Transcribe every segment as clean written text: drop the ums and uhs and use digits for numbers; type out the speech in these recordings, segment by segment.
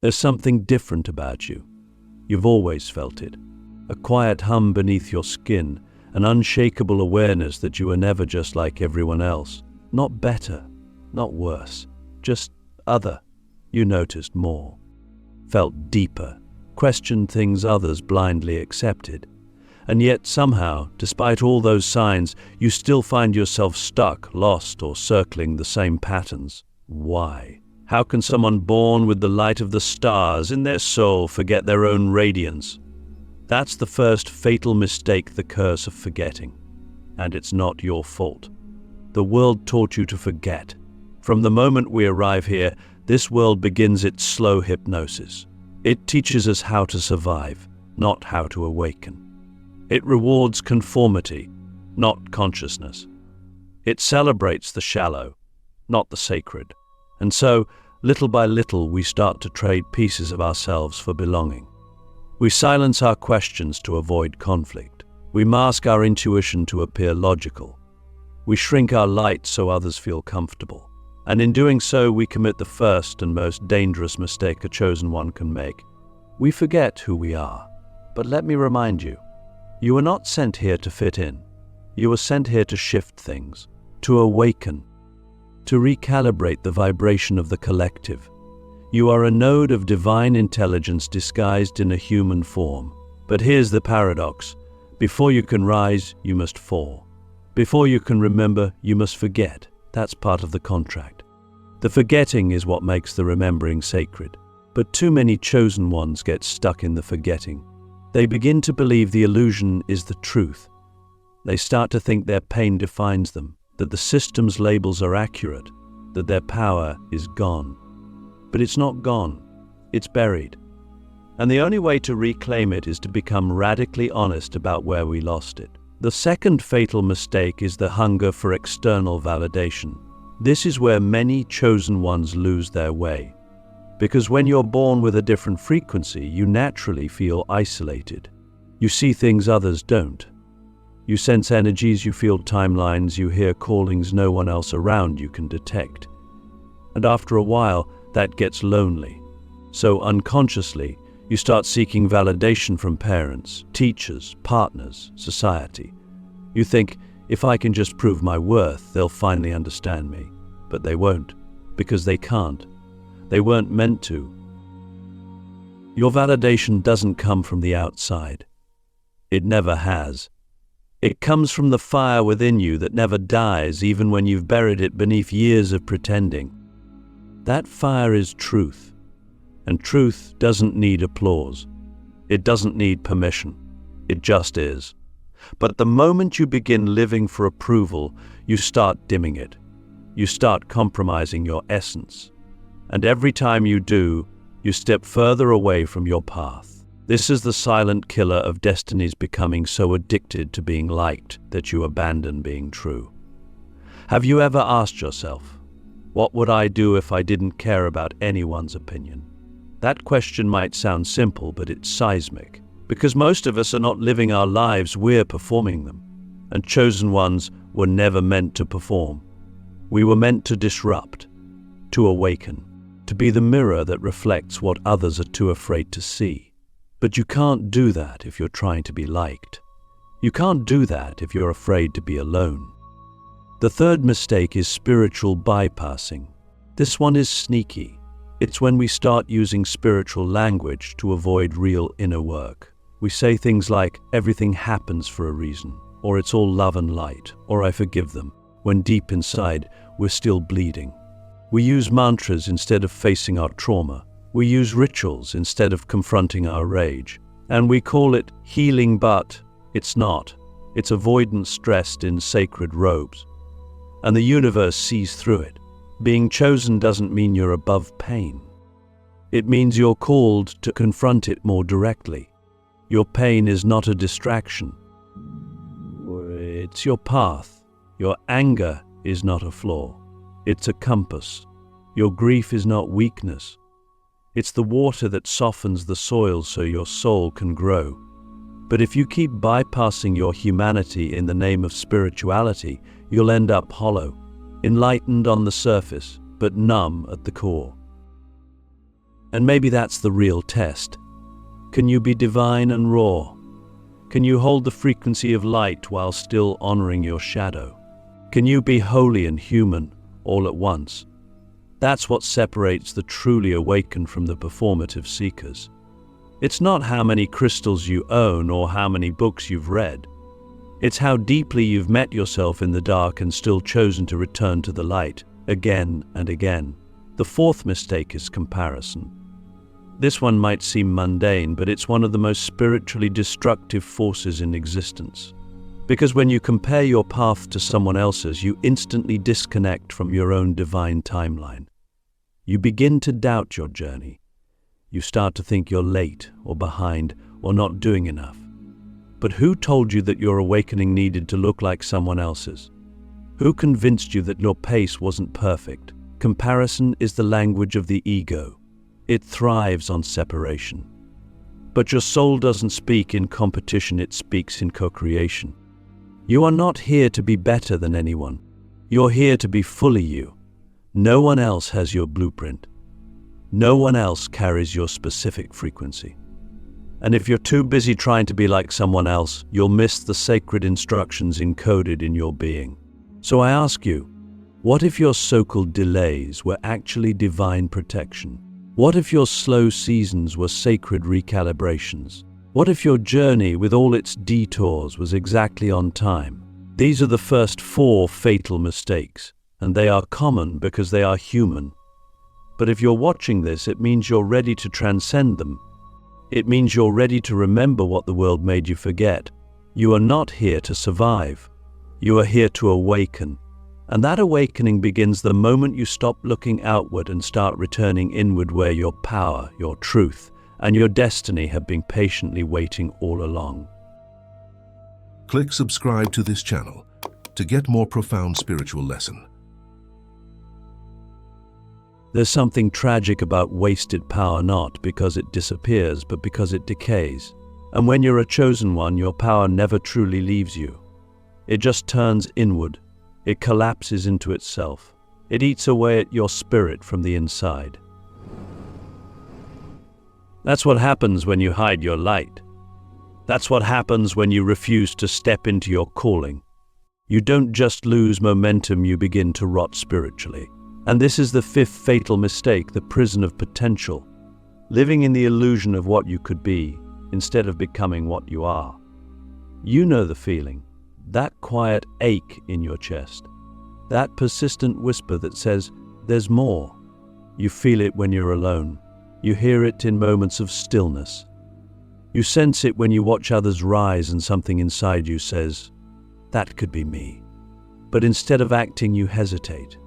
There's something different about you. You've always felt it. A quiet hum beneath your skin, an unshakable awareness that you are never just like everyone else. Not better, not worse, just other. You noticed more, felt deeper, questioned things others blindly accepted. And yet somehow, despite all those signs, you still find yourself stuck, lost, or circling the same patterns. Why? How can someone born with the light of the stars in their soul forget their own radiance? That's the first fatal mistake, the curse of forgetting. And it's not your fault. The world taught you to forget. From the moment we arrive here, this world begins its slow hypnosis. It teaches us how to survive, not how to awaken. It rewards conformity, not consciousness. It celebrates the shallow, not the sacred. And so, little by little, we start to trade pieces of ourselves for belonging. We silence our questions to avoid conflict. We mask our intuition to appear logical. We shrink our light so others feel comfortable. And in doing so, we commit the first and most dangerous mistake a chosen one can make. We forget who we are. But let me remind you, you were not sent here to fit in. You were sent here to shift things, to awaken, to recalibrate the vibration of the collective. You are a node of divine intelligence disguised in a human form. But here's the paradox. Before you can rise, you must fall. Before you can remember, you must forget. That's part of the contract. The forgetting is what makes the remembering sacred. But too many chosen ones get stuck in the forgetting. They begin to believe the illusion is the truth. They start to think their pain defines them, that the system's labels are accurate, that their power is gone. But it's not gone, it's buried. And the only way to reclaim it is to become radically honest about where we lost it. The second fatal mistake is the hunger for external validation. This is where many chosen ones lose their way. Because when you're born with a different frequency, you naturally feel isolated. You see things others don't. You sense energies, you feel timelines, you hear callings no one else around you can detect. And after a while, that gets lonely. So unconsciously, you start seeking validation from parents, teachers, partners, society. You think, if I can just prove my worth, they'll finally understand me. But they won't, because they can't. They weren't meant to. Your validation doesn't come from the outside. It never has. It comes from the fire within you that never dies, even when you've buried it beneath years of pretending. That fire is truth. And truth doesn't need applause. It doesn't need permission. It just is. But the moment you begin living for approval, you start dimming it. You start compromising your essence. And every time you do, you step further away from your path. This is the silent killer of destinies becoming so addicted to being liked that you abandon being true. Have you ever asked yourself, what would I do if I didn't care about anyone's opinion? That question might sound simple, but it's seismic. Because most of us are not living our lives, we're performing them. And chosen ones were never meant to perform. We were meant to disrupt, to awaken, to be the mirror that reflects what others are too afraid to see. But you can't do that if you're trying to be liked. You can't do that if you're afraid to be alone. The third mistake is spiritual bypassing. This one is sneaky. It's when we start using spiritual language to avoid real inner work. We say things like, everything happens for a reason, or it's all love and light, or I forgive them, when deep inside, we're still bleeding. We use mantras instead of facing our trauma. We use rituals instead of confronting our rage. And we call it healing, but it's not. It's avoidance dressed in sacred robes. And the universe sees through it. Being chosen doesn't mean you're above pain. It means you're called to confront it more directly. Your pain is not a distraction. It's your path. Your anger is not a flaw. It's a compass. Your grief is not weakness. It's the water that softens the soil so your soul can grow. But if you keep bypassing your humanity in the name of spirituality, you'll end up hollow, enlightened on the surface, but numb at the core. And maybe that's the real test. Can you be divine and raw? Can you hold the frequency of light while still honoring your shadow? Can you be holy and human all at once? That's what separates the truly awakened from the performative seekers. It's not how many crystals you own or how many books you've read. It's how deeply you've met yourself in the dark and still chosen to return to the light again and again. The fourth mistake is comparison. This one might seem mundane, but it's one of the most spiritually destructive forces in existence. Because when you compare your path to someone else's, you instantly disconnect from your own divine timeline. You begin to doubt your journey. You start to think you're late or behind or not doing enough. But who told you that your awakening needed to look like someone else's? Who convinced you that your pace wasn't perfect? Comparison is the language of the ego. It thrives on separation. But your soul doesn't speak in competition, it speaks in co-creation. You are not here to be better than anyone. You're here to be fully you. No one else has your blueprint. No one else carries your specific frequency. And if you're too busy trying to be like someone else, you'll miss the sacred instructions encoded in your being. So I ask you, what if your so-called delays were actually divine protection? What if your slow seasons were sacred recalibrations? What if your journey with all its detours was exactly on time? These are the first 4 fatal mistakes, and they are common because they are human. But if you're watching this, it means you're ready to transcend them. It means you're ready to remember what the world made you forget. You are not here to survive. You are here to awaken. And that awakening begins the moment you stop looking outward and start returning inward, where your power, your truth, and your destiny have been patiently waiting all along. Click subscribe to this channel to get more profound spiritual lesson. There's something tragic about wasted power, not because it disappears, but because it decays. And when you're a chosen one, your power never truly leaves you. It just turns inward. It collapses into itself. It eats away at your spirit from the inside. That's what happens when you hide your light. That's what happens when you refuse to step into your calling. You don't just lose momentum, you begin to rot spiritually. And this is the 5th fatal mistake, the prison of potential. Living in the illusion of what you could be, instead of becoming what you are. You know the feeling, that quiet ache in your chest, that persistent whisper that says, there's more. You feel it when you're alone. You hear it in moments of stillness. You sense it when you watch others rise and something inside you says, that could be me. But instead of acting, you hesitate.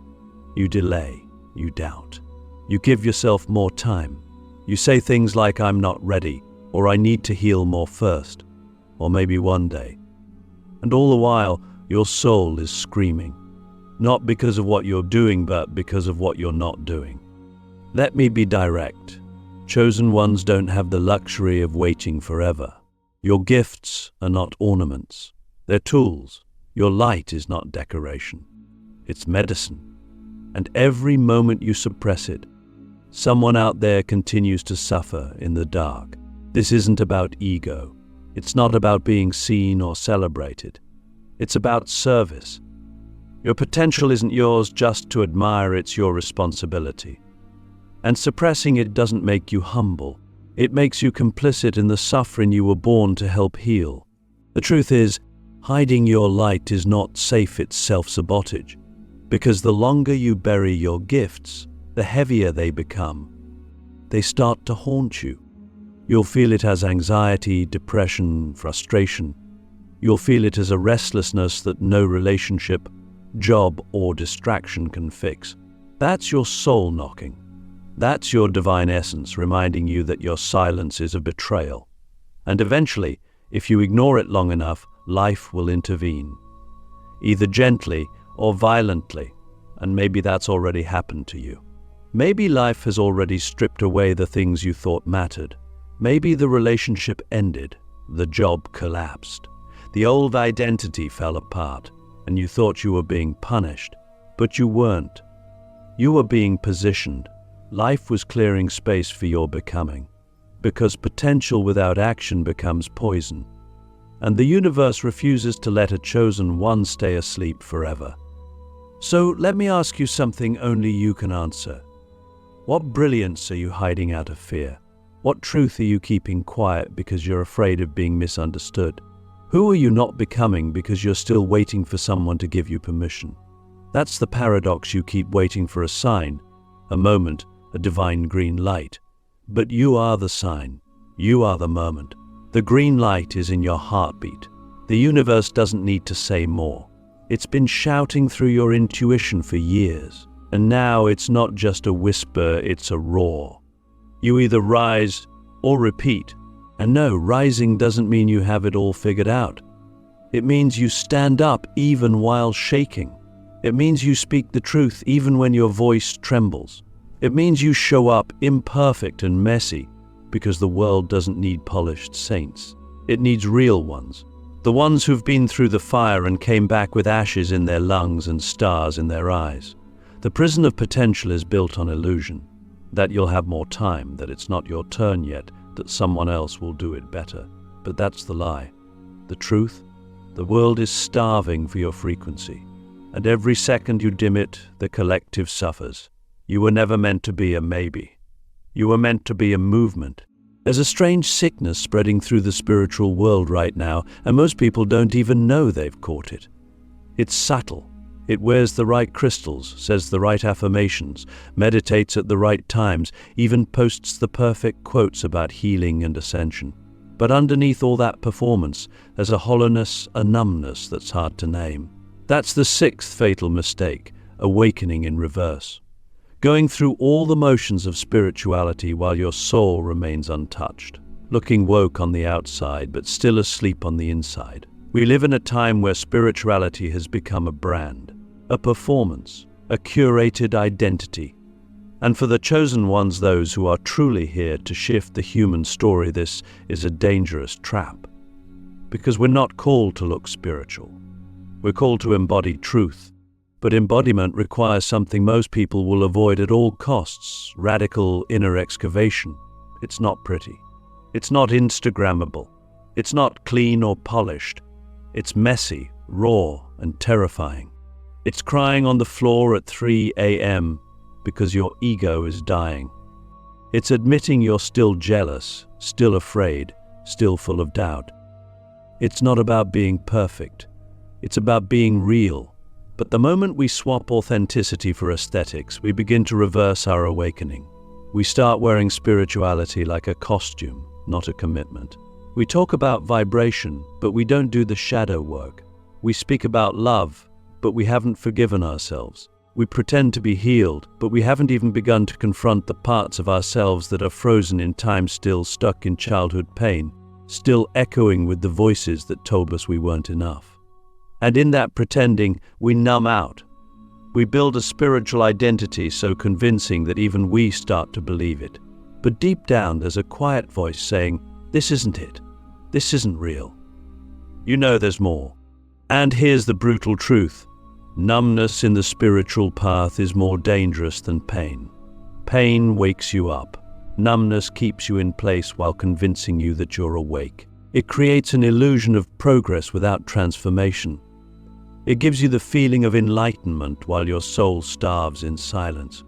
You delay, you doubt. You give yourself more time. You say things like, I'm not ready, or I need to heal more first, or maybe one day. And all the while, your soul is screaming, not because of what you're doing, but because of what you're not doing. Let me be direct. Chosen ones don't have the luxury of waiting forever. Your gifts are not ornaments. They're tools. Your light is not decoration. It's medicine. And every moment you suppress it, someone out there continues to suffer in the dark. This isn't about ego. It's not about being seen or celebrated. It's about service. Your potential isn't yours just to admire, it's your responsibility. And suppressing it doesn't make you humble. It makes you complicit in the suffering you were born to help heal. The truth is, hiding your light is not safe, it's self-sabotage. Because the longer you bury your gifts, the heavier they become. They start to haunt you. You'll feel it as anxiety, depression, frustration. You'll feel it as a restlessness that no relationship, job, or distraction can fix. That's your soul knocking. That's your divine essence reminding you that your silence is a betrayal. And eventually, if you ignore it long enough, life will intervene. Either gently or violently, and maybe that's already happened to you. Maybe life has already stripped away the things you thought mattered. Maybe the relationship ended, the job collapsed, the old identity fell apart, and you thought you were being punished, but you weren't. You were being positioned, Life was clearing space for your becoming, because potential without action becomes poison, and the universe refuses to let a chosen one stay asleep forever. So let me ask you something only you can answer. What brilliance are you hiding out of fear? What truth are you keeping quiet because you're afraid of being misunderstood? Who are you not becoming because you're still waiting for someone to give you permission? That's the paradox. You keep waiting for a sign, a moment, a divine green light. But you are the sign. You are the moment. The green light is in your heartbeat. The universe doesn't need to say more. It's been shouting through your intuition for years. And now it's not just a whisper, it's a roar. You either rise or repeat. And no, rising doesn't mean you have it all figured out. It means you stand up even while shaking. It means you speak the truth even when your voice trembles. It means you show up imperfect and messy, because the world doesn't need polished saints. It needs real ones. The ones who've been through the fire and came back with ashes in their lungs and stars in their eyes. The prison of potential is built on illusion. That you'll have more time, that it's not your turn yet, that someone else will do it better. But that's the lie. The truth? The world is starving for your frequency. And every second you dim it, the collective suffers. You were never meant to be a maybe. You were meant to be a movement. There's a strange sickness spreading through the spiritual world right now, and most people don't even know they've caught it. It's subtle. It wears the right crystals, says the right affirmations, meditates at the right times, even posts the perfect quotes about healing and ascension. But underneath all that performance, there's a hollowness, a numbness that's hard to name. That's the sixth fatal mistake, awakening in reverse. Going through all the motions of spirituality while your soul remains untouched. Looking woke on the outside, but still asleep on the inside. We live in a time where spirituality has become a brand, a performance, a curated identity. And for the chosen ones, those who are truly here to shift the human story, this is a dangerous trap. Because we're not called to look spiritual. We're called to embody truth. But embodiment requires something most people will avoid at all costs: radical inner excavation. It's not pretty. It's not Instagrammable. It's not clean or polished. It's messy, raw, and terrifying. It's crying on the floor at 3 a.m. because your ego is dying. It's admitting you're still jealous, still afraid, still full of doubt. It's not about being perfect. It's about being real. But the moment we swap authenticity for aesthetics, we begin to reverse our awakening. We start wearing spirituality like a costume, not a commitment. We talk about vibration, but we don't do the shadow work. We speak about love, but we haven't forgiven ourselves. We pretend to be healed, but we haven't even begun to confront the parts of ourselves that are frozen in time, still stuck in childhood pain, still echoing with the voices that told us we weren't enough. And in that pretending, we numb out. We build a spiritual identity so convincing that even we start to believe it. But deep down, there's a quiet voice saying, "This isn't it. This isn't real." You know there's more. And here's the brutal truth. Numbness in the spiritual path is more dangerous than pain. Pain wakes you up. Numbness keeps you in place while convincing you that you're awake. It creates an illusion of progress without transformation. It gives you the feeling of enlightenment while your soul starves in silence.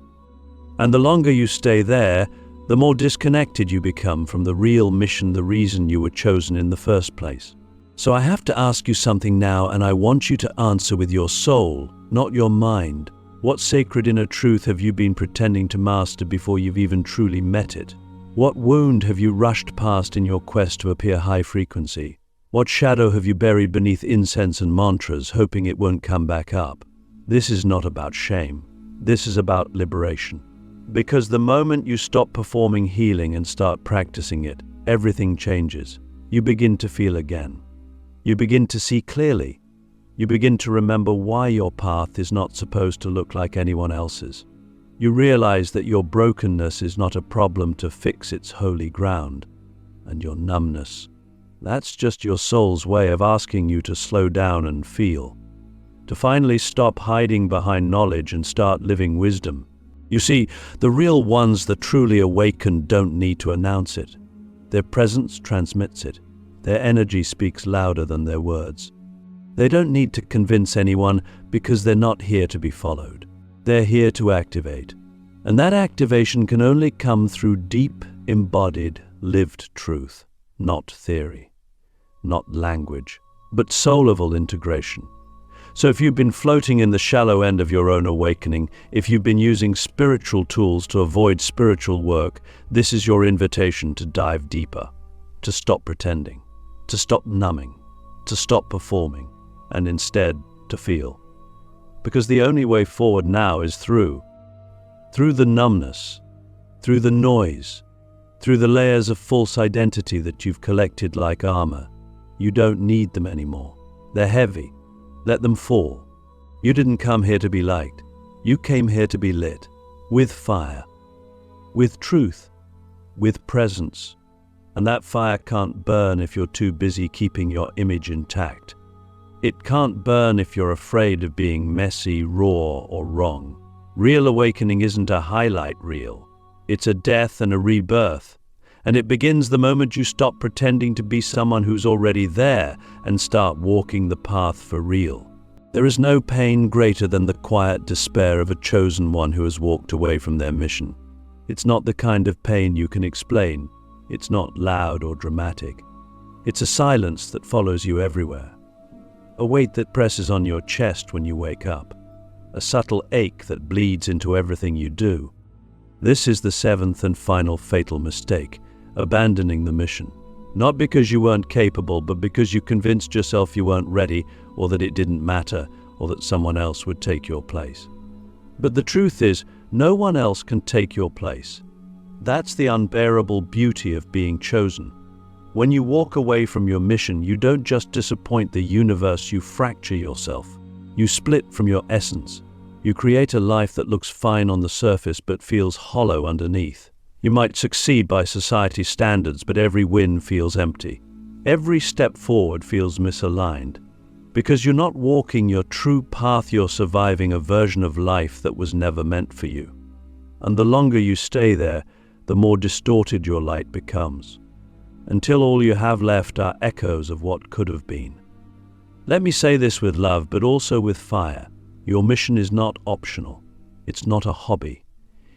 And the longer you stay there, the more disconnected you become from the real mission, the reason you were chosen in the first place. So I have to ask you something now, and I want you to answer with your soul, not your mind. What sacred inner truth have you been pretending to master before you've even truly met it? What wound have you rushed past in your quest to appear high frequency? What shadow have you buried beneath incense and mantras, hoping it won't come back up? This is not about shame. This is about liberation. Because the moment you stop performing healing and start practicing it, everything changes. You begin to feel again. You begin to see clearly. You begin to remember why your path is not supposed to look like anyone else's. You realize that your brokenness is not a problem to fix its holy ground. And your numbness, that's just your soul's way of asking you to slow down and feel. To finally stop hiding behind knowledge and start living wisdom. You see, the real ones, the truly awakened, don't need to announce it. Their presence transmits it. Their energy speaks louder than their words. They don't need to convince anyone because they're not here to be followed. They're here to activate. And that activation can only come through deep, embodied, lived truth, not theory, not language, but soul-level integration. So if you've been floating in the shallow end of your own awakening, if you've been using spiritual tools to avoid spiritual work, this is your invitation to dive deeper, to stop pretending, to stop numbing, to stop performing, and instead to feel. Because the only way forward now is through the numbness, through the noise, through the layers of false identity that you've collected like armor. You don't need them anymore. They're heavy. Let them fall. You didn't come here to be liked. You came here to be lit, with fire, with truth, with presence. And that fire can't burn if you're too busy keeping your image intact. It can't burn if you're afraid of being messy, raw, or wrong. Real awakening isn't a highlight reel. It's a death and a rebirth. And it begins the moment you stop pretending to be someone who's already there and start walking the path for real. There is no pain greater than the quiet despair of a chosen one who has walked away from their mission. It's not the kind of pain you can explain. It's not loud or dramatic. It's a silence that follows you everywhere. A weight that presses on your chest when you wake up. A subtle ache that bleeds into everything you do. This is the seventh and final fatal mistake. Abandoning the mission. Not because you weren't capable, but because you convinced yourself you weren't ready, or that it didn't matter, or that someone else would take your place. But the truth is, no one else can take your place. That's the unbearable beauty of being chosen. When you walk away from your mission, you don't just disappoint the universe, you fracture yourself. You split from your essence. You create a life that looks fine on the surface but feels hollow underneath. You might succeed by society's standards, but every win feels empty. Every step forward feels misaligned. Because you're not walking your true path, you're surviving a version of life that was never meant for you. And the longer you stay there, the more distorted your light becomes. Until all you have left are echoes of what could have been. Let me say this with love, but also with fire. Your mission is not optional. It's not a hobby.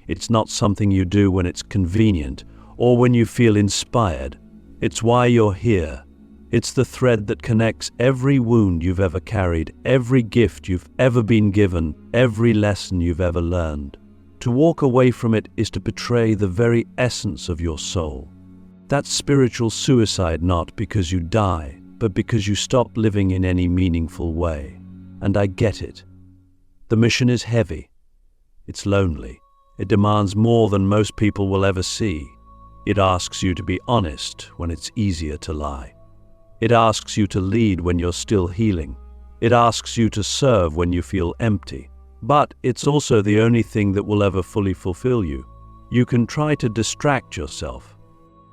It's not something you do when it's convenient or when you feel inspired. It's why you're here. It's the thread that connects every wound you've ever carried, every gift you've ever been given, every lesson you've ever learned. To walk away from it is to betray the very essence of your soul. That's spiritual suicide, not because you die, but because you stop living in any meaningful way. And I get it. The mission is heavy. It's lonely. It demands more than most people will ever see. It asks you to be honest when it's easier to lie. It asks you to lead when you're still healing. It asks you to serve when you feel empty. But it's also the only thing that will ever fully fulfill you. You can try to distract yourself.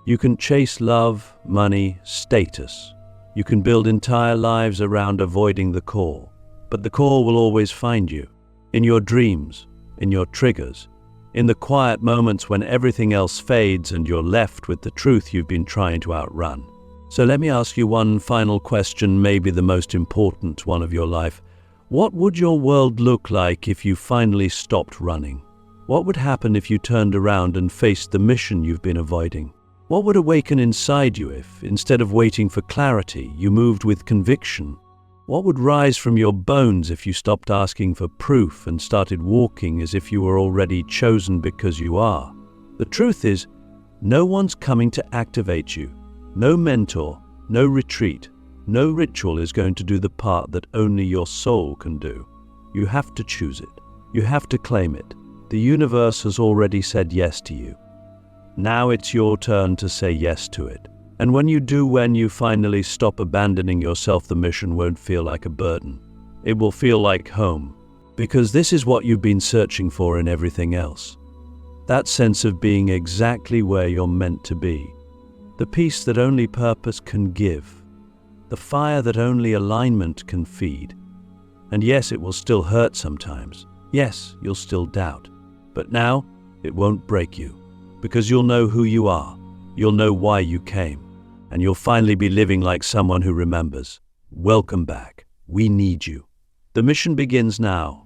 You can chase love, money, status. You can build entire lives around avoiding the call. But the call will always find you. In your dreams, in your triggers, in the quiet moments when everything else fades and you're left with the truth you've been trying to outrun. So let me ask you one final question, maybe the most important one of your life. What would your world look like if you finally stopped running? What would happen if you turned around and faced the mission you've been avoiding? What would awaken inside you if, instead of waiting for clarity, you moved with conviction? What would rise from your bones if you stopped asking for proof and started walking as if you were already chosen because you are? The truth is, no one's coming to activate you. No mentor, no retreat, no ritual is going to do the part that only your soul can do. You have to choose it. You have to claim it. The universe has already said yes to you. Now it's your turn to say yes to it. And when you do, when you finally stop abandoning yourself, the mission won't feel like a burden. It will feel like home. Because this is what you've been searching for in everything else. That sense of being exactly where you're meant to be. The peace that only purpose can give. The fire that only alignment can feed. And yes, it will still hurt sometimes. Yes, you'll still doubt. But now, it won't break you, because you'll know who you are, you'll know why you came, and you'll finally be living like someone who remembers. Welcome back. We need you. The mission begins now.